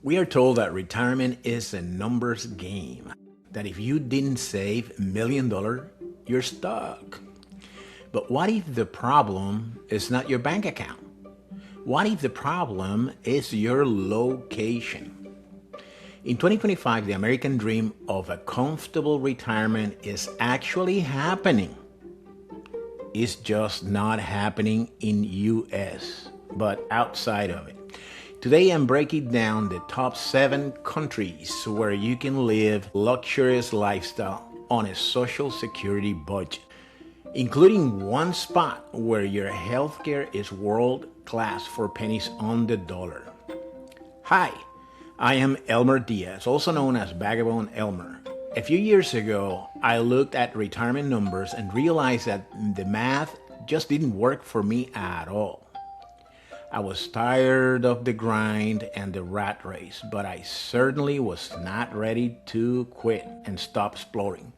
We are told that retirement is a numbers game, that if you didn't save $1 million, you're stuck. But what if the problem is not your bank account? What if the problem is your location? In 2025, the American dream of a comfortable retirement is actually happening. It's just not happening in US, but outside of it. Today I'm breaking down the top 7 countries where you can live luxurious lifestyle on a social security budget, including one spot where your healthcare is world class for pennies on the dollar. Hi, I am Elmer Diaz, also known as Vagabond Elmer. A few years ago, I looked at retirement numbers and realized that the math just didn't work for me at all. I was tired of the grind and the rat race, but I certainly was not ready to quit and stop exploring.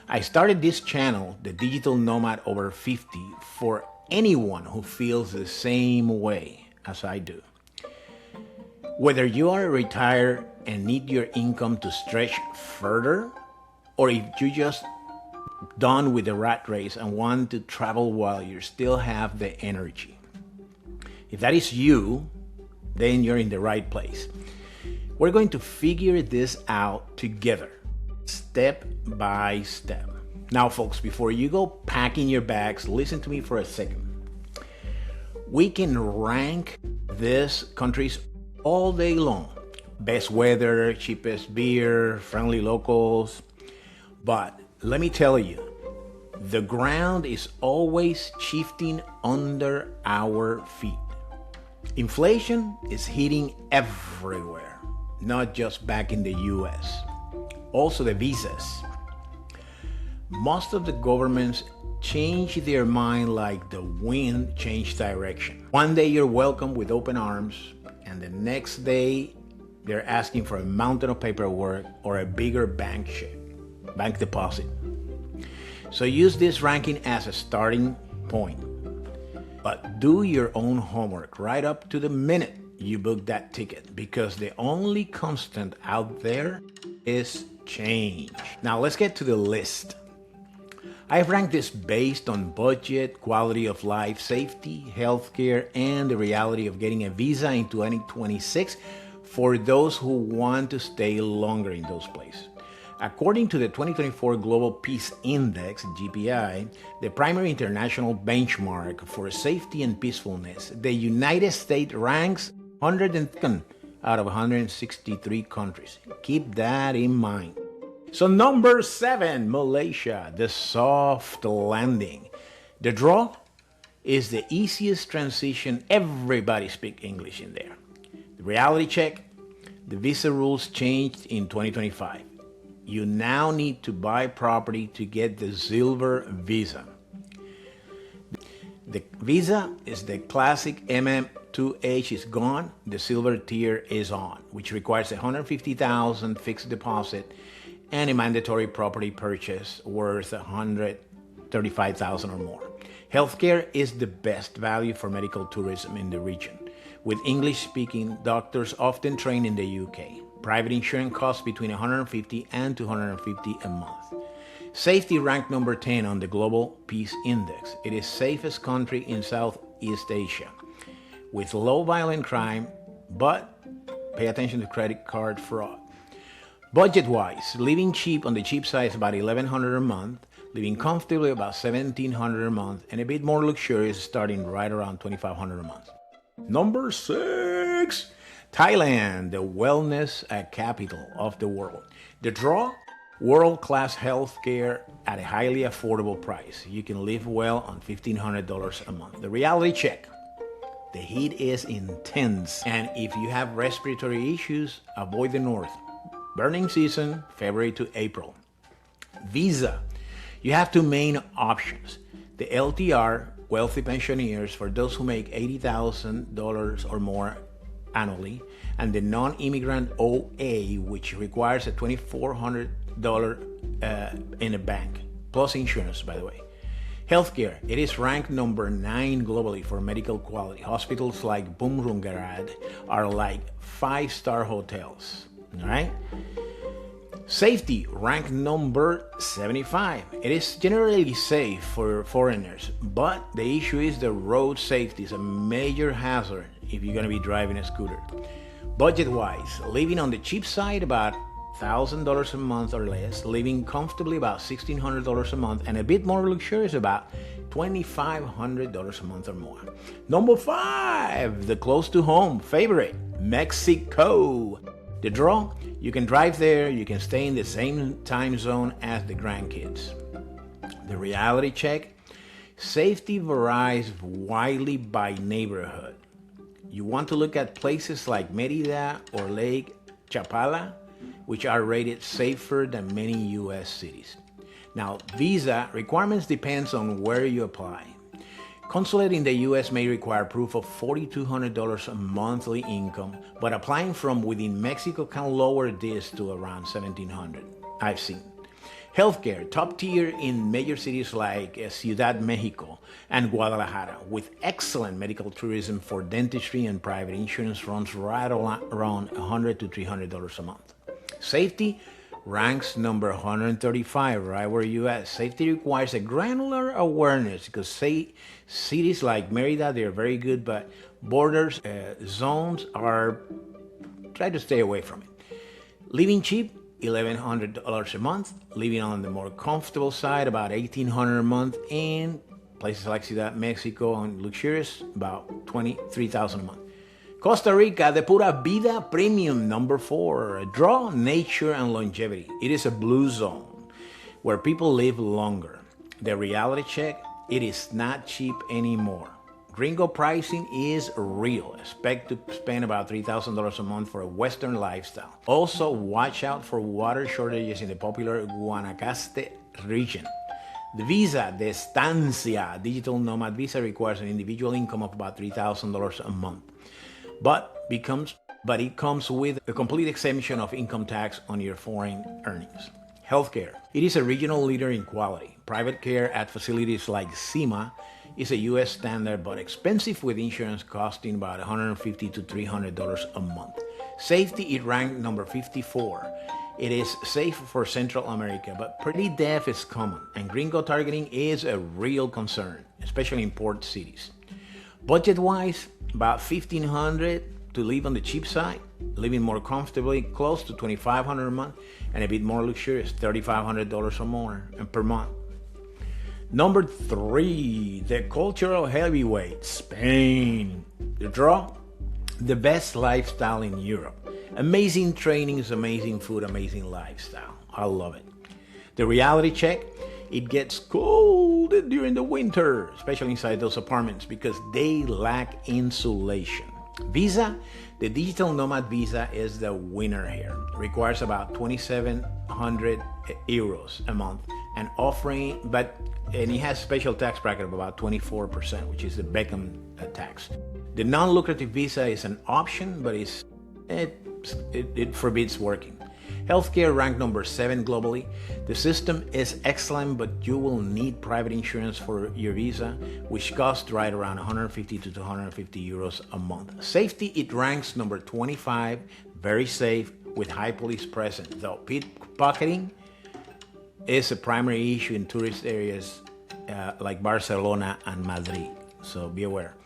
I started this channel, The Digital Nomad Over 50, for anyone who feels the same way as I do. Whether you are retired and need your income to stretch further, or if you just done with the rat race and want to travel while you still have the energy. If that is you, then you're in the right place. We're going to figure this out together, step by step. Now, folks, before you go packing your bags, listen to me for a second. We can rank these countries all day long. Best weather, cheapest beer, friendly locals. But let me tell you, the ground is always shifting under our feet. Inflation is hitting everywhere, not just back in the US. Also the visas. Most of the governments change their mind like the wind changed direction. One day you're welcome with open arms, and the next day they're asking for a mountain of paperwork or a bigger bank deposit. So use this ranking as a starting point. But do your own homework right up to the minute you book that ticket, because the only constant out there is change. Now let's get to the list. I've ranked this based on budget, quality of life, safety, healthcare, and the reality of getting a visa in 2026 for those who want to stay longer in those places. According to the 2024 Global Peace Index, GPI, the primary international benchmark for safety and peacefulness, the United States ranks 102nd out of 163 countries. Keep that in mind. So number 7, Malaysia, the soft landing. The draw is the easiest transition. Everybody speaks English in there. The reality check, the visa rules changed in 2025. You now need to buy property to get the silver visa. The visa is the classic MM2H is gone, the silver tier is on, which requires $150,000 fixed deposit and a mandatory property purchase worth $135,000 or more. Healthcare is the best value for medical tourism in the region, with English-speaking doctors often trained in the UK. Private insurance costs between $150 and $250 a month. Safety ranked number 10 on the Global Peace Index. It is safest country in Southeast Asia, with low violent crime, but pay attention to credit card fraud. Budget-wise, living cheap on the cheap side is about $1,100 a month, living comfortably about $1,700 a month, and a bit more luxurious starting right around $2,500 a month. Number 6, Thailand, the wellness capital of the world. The draw, world-class healthcare at a highly affordable price. You can live well on $1,500 a month. The reality check, the heat is intense, and if you have respiratory issues, avoid the north. Burning season, February to April. Visa, you have 2 main options. The LTR, wealthy pensioners, for those who make $80,000 or more annually, and the non-immigrant OA, which requires a $2,400 in a bank, plus insurance, by the way. Healthcare, it is ranked number 9 globally for medical quality. Hospitals like Bumrungarad are like 5-star hotels, all right? Safety, ranked number 75. It is generally safe for foreigners, but the issue is the road safety is a major hazard if you're going to be driving a scooter. Budget-wise, living on the cheap side about $1,000 a month or less, living comfortably about $1,600 a month, and a bit more luxurious about $2,500 a month or more. Number 5, the close to home favorite, Mexico. The draw, you can drive there, you can stay in the same time zone as the grandkids. The reality check, safety varies widely by neighborhood. You want to look at places like Merida or Lake Chapala, which are rated safer than many US cities. Now, visa requirements depends on where you apply. Consulate in the US may require proof of $4,200 a monthly income, but applying from within Mexico can lower this to around $1,700. I've seen. Healthcare, top tier in major cities like Ciudad Mexico and Guadalajara, with excellent medical tourism for dentistry and private insurance runs right around $100 to $300 a month. Safety ranks number 135, right where you at. Safety requires a granular awareness because cities like Merida, they're very good, but borders, zones are, try to stay away from it. Living cheap, $1,100 a month. Living on the more comfortable side, about $1,800 a month. In places like Ciudad Mexico and luxurious, about $23,000 a month. Costa Rica, the Pura Vida Premium, number 4. Draw, nature, and longevity. It is a blue zone where people live longer. The reality check, it is not cheap anymore. Gringo pricing is real. Expect to spend about $3,000 a month for a Western lifestyle. Also, watch out for water shortages in the popular Guanacaste region. The visa, the Estancia digital nomad visa, requires an individual income of about $3,000 a month. But it comes with a complete exemption of income tax on your foreign earnings. Healthcare. It is a regional leader in quality. Private care at facilities like CIMA is a U.S. standard, but expensive, with insurance costing about $150 to $300 a month. Safety, it ranked number 54. It is safe for Central America, but pretty deaf is common, and gringo targeting is a real concern, especially in port cities. Budget-wise, about $1,500 to live on the cheap side, living more comfortably, close to $2,500 a month, and a bit more luxurious, $3,500 or more and per month. Number 3, the cultural heavyweight, Spain. The draw, the best lifestyle in Europe. Amazing trainings, amazing food, amazing lifestyle. I love it. The reality check, it gets cold during the winter, especially inside those apartments because they lack insulation. Visa, the digital nomad visa is the winner here. Requires about 2,700 euros a month and it has special tax bracket of about 24%, which is the Beckham tax. The non-lucrative visa is an option, but it forbids working. Healthcare ranked number 7 globally. The system is excellent, but you will need private insurance for your visa, which costs right around 150 to 250 euros a month. Safety, it ranks number 25, very safe with high police presence, though pickpocketing is a primary issue in tourist areas like Barcelona and Madrid, so be aware.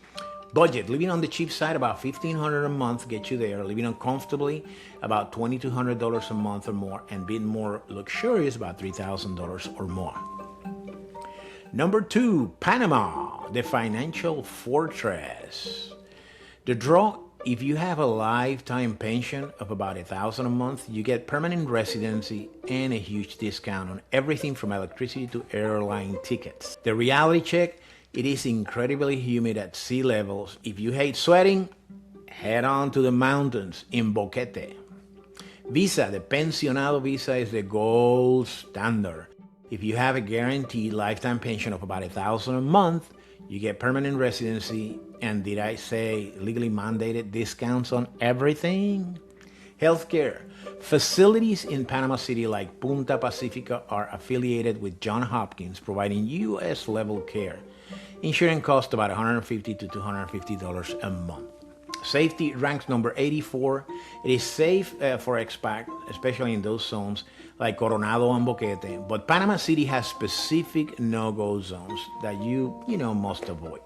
Budget, living on the cheap side, about $1,500 a month gets you there. Living uncomfortably, about $2,200 a month or more, and being more luxurious, about $3,000 or more. Number 2, Panama, the financial fortress. The draw, if you have a lifetime pension of about $1,000 a month, you get permanent residency and a huge discount on everything from electricity to airline tickets. The reality check, it is incredibly humid at sea levels. If you hate sweating, head on to the mountains in Boquete. Visa, the pensionado visa is the gold standard. If you have a guaranteed lifetime pension of about $1,000 a month, you get permanent residency and, did I say legally mandated discounts on everything? Healthcare, Facilities in Panama City like Punta Pacifica are affiliated with Johns Hopkins, providing U.S. level care. Insurance costs about $150 to $250 a month. Safety ranks number 84. It is safe for expat, especially in those zones like Coronado and Boquete, but Panama City has specific no-go zones that you must avoid.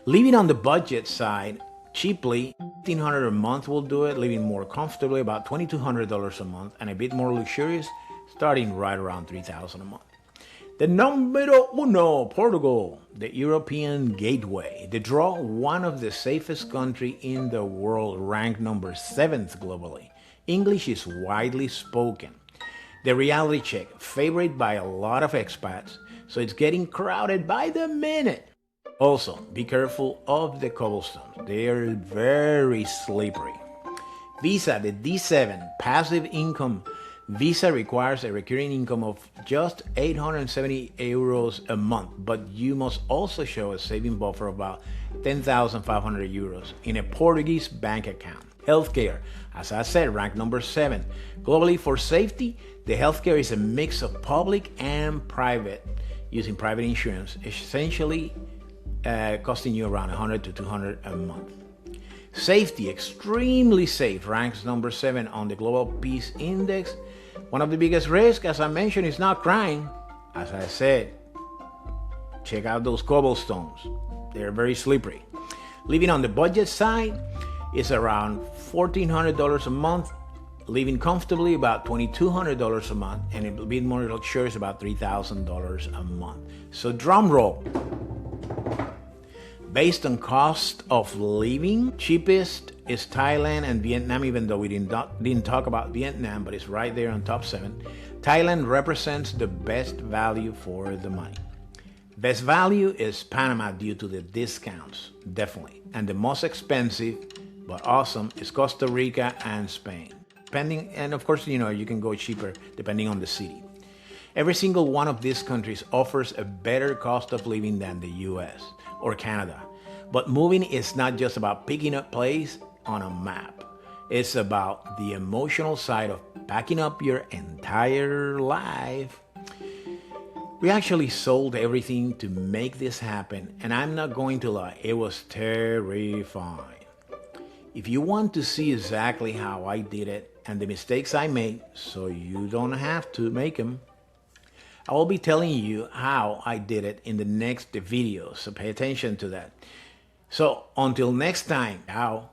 Living on the budget side, cheaply, $1,500 a month will do it. Living more comfortably, about $2,200 a month, and a bit more luxurious, starting right around $3,000 a month. The numero uno, Portugal, the European gateway. The draw, one of the safest countries in the world, ranked number 7th globally. English is widely spoken. The reality check, favored by a lot of expats, so it's getting crowded by the minute. Also, be careful of the cobblestones. They are very slippery. Visa, the D7, passive income visa requires a recurring income of just 870 euros a month, but you must also show a saving buffer of about 10,500 euros in a Portuguese bank account. Healthcare, as I said, ranked number 7. Globally for safety, the healthcare is a mix of public and private, using private insurance, essentially costing you around 100 to 200 a month. Safety, extremely safe, ranks number 7 on the Global Peace Index. One of the biggest risks, as I mentioned, is not crime. As I said, check out those cobblestones. They're very slippery. Living on the budget side is around $1,400 a month. Living comfortably, about $2,200 a month, and a bit more luxurious, about $3,000 a month. So drum roll. Based on cost of living, cheapest is Thailand and Vietnam, even though we didn't talk about Vietnam, but it's right there on top 7. Thailand represents the best value for the money. Best value is Panama due to the discounts, definitely. And the most expensive, but awesome, is Costa Rica and Spain. And of course, you can go cheaper depending on the city. Every single one of these countries offers a better cost of living than the US or Canada. But moving is not just about picking up place on a map. It's about the emotional side of packing up your entire life. We actually sold everything to make this happen, and I'm not going to lie, it was terrifying. If you want to see exactly how I did it and the mistakes I made, so you don't have to make them, I will be telling you how I did it in the next video, so pay attention to that. So until next time, ciao.